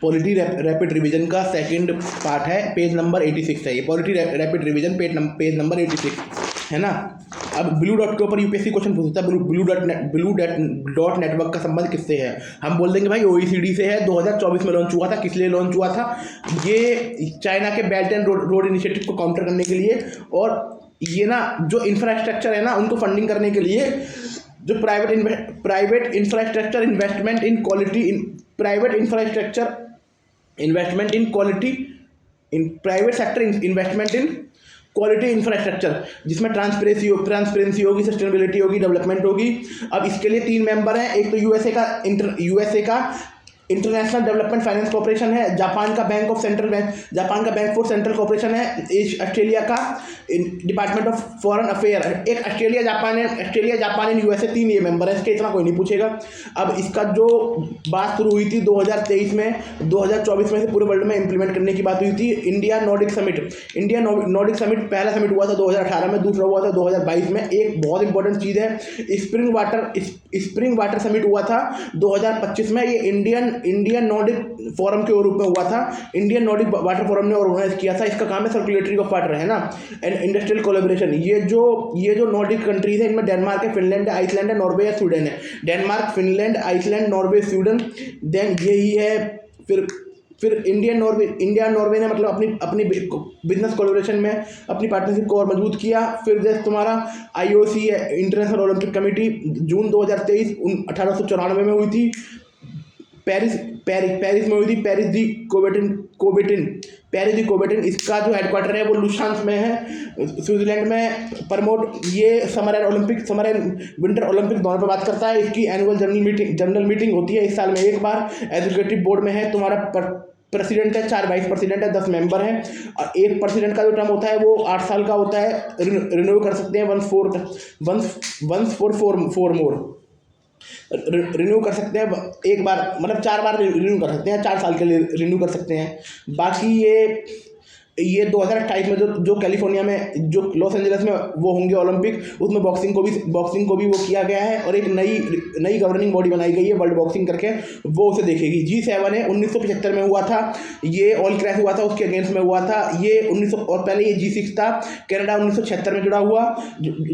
Polity rapid revision का second part है, page number 86 है ये। Polity rapid revision page number 86 है ना। अब ब्लू डॉट के ऊपर यूपीएससी क्वेश्चन पूछता है, ब्लू डॉट नेटवर्क का संबंध किससे है। हम बोल देंगे भाई ओईसीडी से है, 2024 में लॉन्च हुआ था। किस लिए लॉन्च हुआ था? ये चाइना के बेल्ट एंड रोड इनिशिएटिव को काउंटर करने के लिए, और ये ना जो इंफ्रास्ट्रक्चर है ना उनको फंडिंग करने के लिए, जो private infrastructure investment in quality, private sector investment in quality infrastructure, जिसमें ट्रांसपेरेंसी होगी, सस्टेनेबिलिटी होगी, डेवलपमेंट होगी। अब इसके लिए 3 मेंबर हैं। एक तो यूएसए का इंटरनेशनल डेवलपमेंट फाइनेंस कॉर्पोरेशन है, जापान का बैंक फॉर सेंट्रल कॉर्पोरेशन है, ऑस्ट्रेलिया का डिपार्टमेंट ऑफ फॉरेन अफेयर, एक ऑस्ट्रेलिया जापान एंड यूएसए, 3 ये मेंबर है। इसके इतना कोई नहीं पूछेगा। अब इसका जो बात शुरू हुई थी 2023 में, 2024 में से पूरे वर्ल्ड में इंप्लीमेंट करने की बात हुई थी। इंडिया नॉर्डिक समिट पहला समिट हुआ था 2018 में, दूसरा हुआ था 2022 में। एक बहुत इंपॉर्टेंट चीज़ है, स्प्रिंग वाटर समिट हुआ था 2025 में। ये इंडियन नॉर्डिक फोरम के रूप में हुआ था। इंडियन नॉर्डिक वाटर फोरम ने ऑर्गेनाइज किया था। इसका काम है सर्कुलेटरी ऑफ वाटर, है ना, एंड इंडस्ट्रियल कोलैबोरेशन। ये जो नॉर्डिक कंट्रीज है, इनमें डेनमार्क है, फिनलैंड है, आइसलैंड है, नॉर्वे है, स्वीडन है। Denmark, Finland, Iceland, Norway, Sweden, then यही है। फिर इंडिया नॉर्वे ने मतलब अपनी बिजनेस कोलैबोरेशन में अपनी पार्टनरशिप को और मजबूत किया। फिर जैसे तुम्हारा IOC है, इंटरनेशनल ओलंपिक कमेटी, जून 2023 1894 में हुई थी। पेरिस में हुई थी, पेरिस दी कोबेटिन। इसका जो हेडक्वार्टर है वो लुशांस में है, स्विट्जरलैंड में। प्रमोट ये समर एंड विंटर ओलंपिक दोनों पर बात करता है। इसकी एनुअल जनरल मीटिंग होती है इस साल में एक बार। एग्जीक्यूटिव बोर्ड में है तुम्हारा प्रेसिडेंट है, 4 वाइस प्रेसिडेंट है, 10 मेंबर हैं। और एक प्रेसिडेंट का जो टर्म होता है वो 8 साल का होता है। रिन्यू कर सकते हैं वंस फॉर 4 मोर। रिन्यू कर सकते हैं एक बार, मतलब 4 बार रिन्यू कर सकते हैं, 4 साल के लिए रिन्यू कर सकते हैं। बाकी ये 2028 में जो कैलिफोर्निया में, जो लॉस एंजलिस में वो होंगे ओलंपिक, उसमें बॉक्सिंग को भी वो किया गया है। और एक नई गवर्निंग बॉडी बनाई गई है वर्ल्ड बॉक्सिंग करके, वो उसे देखेगी। G7 है, 1975 में हुआ था, ये ऑल क्रैश हुआ था, उसके अगेंस्ट में हुआ था ये 1900। और पहले ये G6 था। कनाडा 1976 में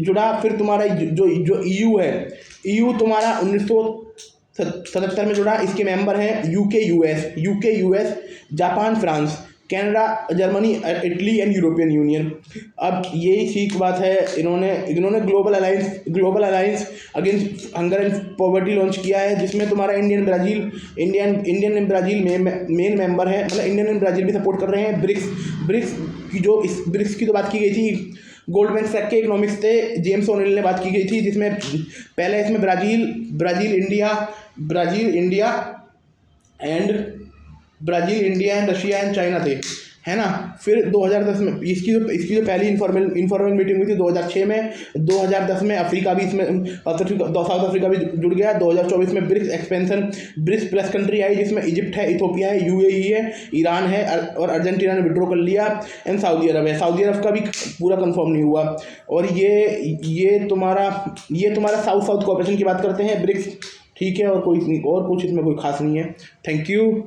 जुड़ा। फिर तुम्हारा जो EU है, EU तुम्हारा 1977 में जुड़ा। इसके मेंबर हैं UK US, Japan, France, Canada, Germany, Italy and European union. अब यही ठीक बात है, इन्होंने global alliance against hunger and poverty launch किया है, जिसमें तुम्हारा Indian and Brazil main member है। मतलब इंडियन एंड ब्राज़ील भी सपोर्ट कर रहे हैं। ब्रिक्स की तो बात की गई थी। गोल्डमैन सैक के इकोनॉमिक्स थे, जेम्स ओनिल ने बात की गई थी, जिसमें पहले इसमें Brazil, India and Russia and China थे, है ना। फिर 2010 में इसकी जो पहली इनफॉर्मल मीटिंग हुई थी 2006 में। 2010 में अफ्रीका भी इसमें, साउथ अफ्रीका भी जुड़ गया। 2024 में ब्रिक्स प्लस कंट्री आई, जिसमें इजिप्ट है, इथोपिया है, UAE है, ईरान है, और अर्जेंटीना ने विड्रॉ कर लिया। एंड सऊदी अरब है। सऊदी अरब का भी पूरा कंफर्म नहीं हुआ। और ये तुम्हारा साउथ कॉर्पोरेशन की बात करते हैं ब्रिक्स, ठीक है। और कुछ इसमें कोई खास नहीं है। Thank you.